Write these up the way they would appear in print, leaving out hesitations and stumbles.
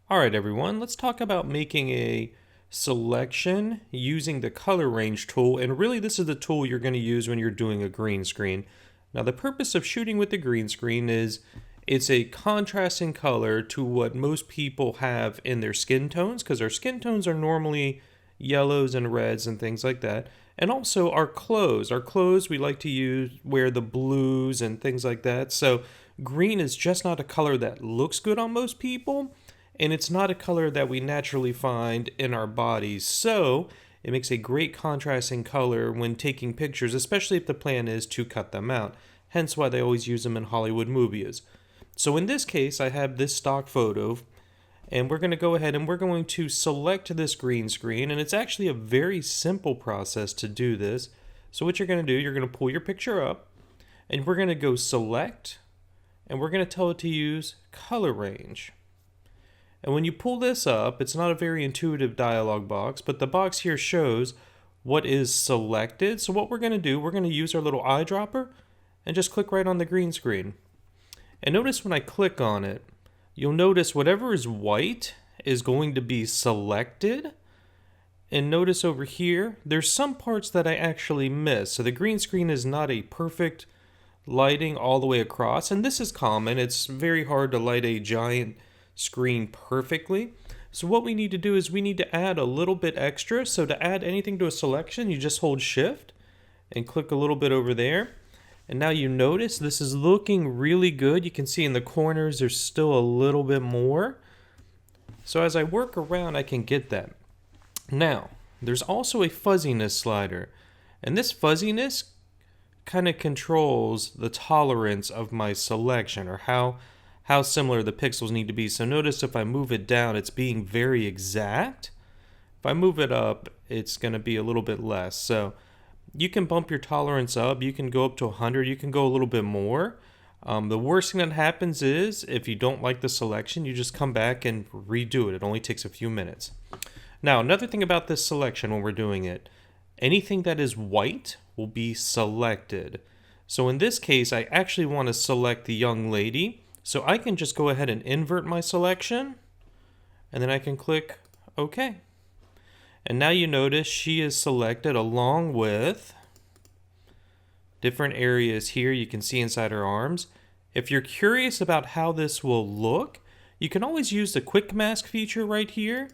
All right, everyone, let's talk about making a selection using the color range tool. And really, this is the tool you're going to use when you're doing a green screen. Now, the purpose of shooting with the green screen is it's a contrasting color to what most people have in their skin tones, because our skin tones are normally yellows and reds and things like that. And also our clothes. Our clothes, we like to wear the blues and things like that. So green is just not a color that looks good on most people, and it's not a color that we naturally find in our bodies. So it makes a great contrasting color when taking pictures, especially if the plan is to cut them out. Hence why they always use them in Hollywood movies. So in this case, I have this stock photo, and we're going to go ahead and we're going to select this green screen, and it's actually a very simple process to do this. So what you're going to do, you're going to pull your picture up, and we're going to go select, and we're going to tell it to use color range. And when you pull this up, it's not a very intuitive dialog box, but the box here shows what is selected. So what we're going to do, we're going to use our little eyedropper and just click right on the green screen. And notice when I click on it, you'll notice whatever is white is going to be selected. And notice over here, there's some parts that I actually miss. So the green screen is not a perfect lighting all the way across. And this is common. It's very hard to light a giant screen perfectly. So what we need to do is we need to add a little bit extra. So to add anything to a selection, you just hold shift and click a little bit over there. And now you notice this is looking really good. You can see in the corners there's still a little bit more. So as I work around, I can get that. Now, there's also a fuzziness slider. And this fuzziness kind of controls the tolerance of my selection, or how similar the pixels need to be. So notice if I move it down, it's being very exact. If I move it up, it's going to be a little bit less. So you can bump your tolerance up. You can go up to 100. You can go a little bit more. The worst thing that happens is if you don't like the selection, you just come back and redo it. It only takes a few minutes. Now, another thing about this selection when we're doing it, anything that is white will be selected. So in this case, I actually want to select the young lady. So I can just go ahead and invert my selection, and then I can click OK. And now you notice she is selected along with different areas here. You can see inside her arms. If you're curious about how this will look, you can always use the quick mask feature right here.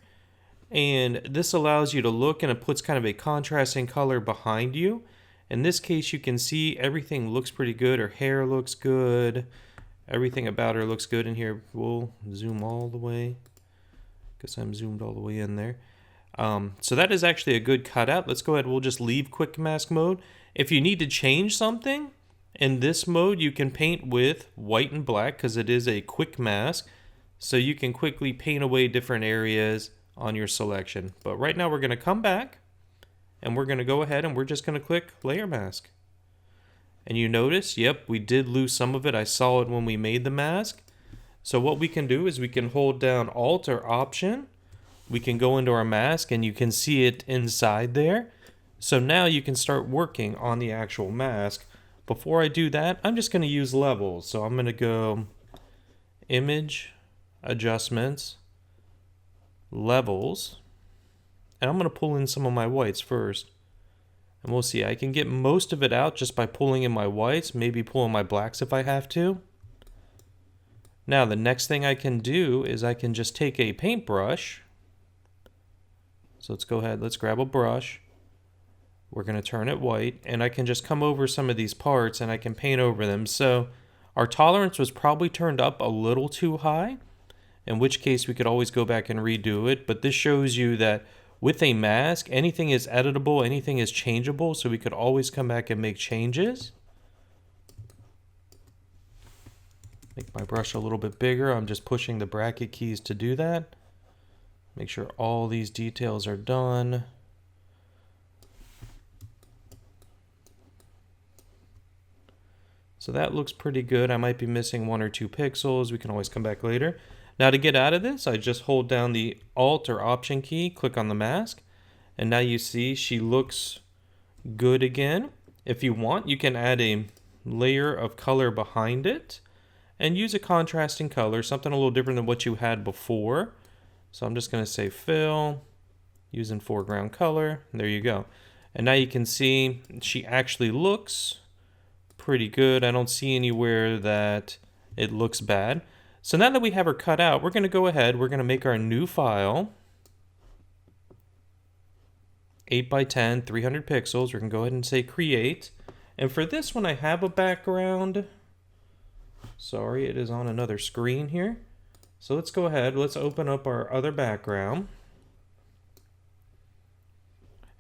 And this allows you to look, and it puts kind of a contrasting color behind you. In this case, you can see everything looks pretty good. Her hair looks good. Everything about her looks good in here. We'll zoom all the way. Guess I'm zoomed all the way in there. So that is actually a good cutout. Let's go ahead. We'll just leave quick mask mode. If you need to change something in this mode, you can paint with white and black because it is a quick mask. So you can quickly paint away different areas on your selection. But right now we're going to come back and we're going to go ahead and we're just going to click layer mask. And you notice, yep, we did lose some of it. I saw it when we made the mask. So what we can do is we can hold down Alt or Option. We can go into our mask and you can see it inside there. So now you can start working on the actual mask. Before I do that, I'm just going to use levels. So I'm going to go Image, Adjustments, Levels. And I'm going to pull in some of my whites first. And we'll see, I can get most of it out just by pulling in my whites, maybe pulling my blacks if I have to. Now the next thing I can do is I can just take a paintbrush. So let's go ahead, let's grab a brush. We're going to turn it white, and I can just come over some of these parts and I can paint over them. So our tolerance was probably turned up a little too high, in which case we could always go back and redo it. But this shows you that with a mask, anything is editable, anything is changeable, so we could always come back and make changes. Make my brush a little bit bigger. I'm just pushing the bracket keys to do that. Make sure all these details are done. So that looks pretty good. I might be missing 1 or 2 pixels. We can always come back later. Now to get out of this, I just hold down the Alt or Option key, click on the mask, and now you see she looks good again. If you want, you can add a layer of color behind it and use a contrasting color, something a little different than what you had before. So I'm just going to say fill, using foreground color. There you go. And now you can see she actually looks pretty good. I don't see anywhere that it looks bad. So now that we have her cut out, we're going to go ahead, we're going to make our new file. 8 by 10, 300 pixels. We're going to go ahead and say create. And for this one, I have a background. Sorry, it is on another screen here. So let's go ahead, let's open up our other background.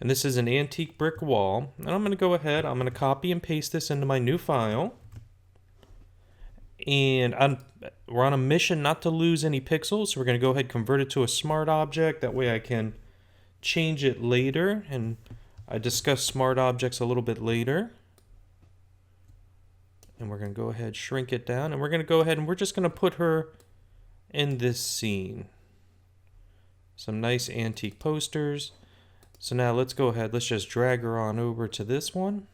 And this is an antique brick wall. And I'm going to go ahead, I'm going to copy and paste this into my new file. And we're on a mission not to lose any pixels, so we're going to go ahead and convert it to a smart object. That way I can change it later, and I discuss smart objects a little bit later. And we're going to go ahead, shrink it down, and we're going to go ahead and we're just going to put her in this scene. Some nice antique posters. So now let's go ahead, let's just drag her on over to this one.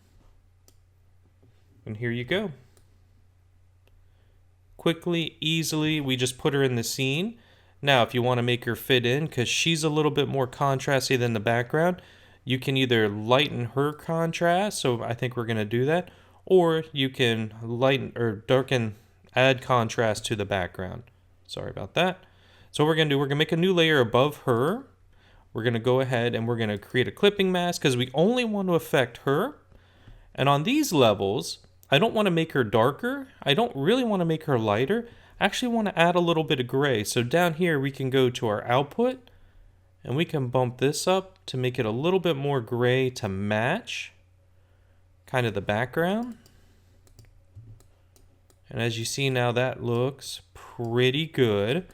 And here you go. Quickly, easily, we just put her in the scene. Now, if you want to make her fit in, because she's a little bit more contrasty than the background, you can either lighten her contrast, so I think we're going to do that, or you can lighten or darken, add contrast to the background. Sorry about that. So what we're going to do, we're going to make a new layer above her. We're going to go ahead and we're going to create a clipping mask because we only want to affect her. And on these levels, I don't want to make her darker. I don't really want to make her lighter. I actually want to add a little bit of gray. So down here, we can go to our output and we can bump this up to make it a little bit more gray to match kind of the background. And as you see now, that looks pretty good.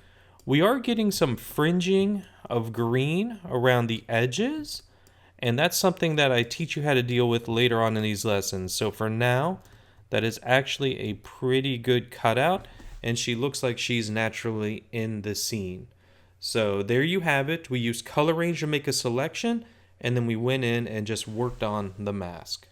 We are getting some fringing of green around the edges, and that's something that I teach you how to deal with later on in these lessons. So for now, that is actually a pretty good cutout, and she looks like she's naturally in the scene. So there you have it. We used color range to make a selection, and then we went in and just worked on the mask.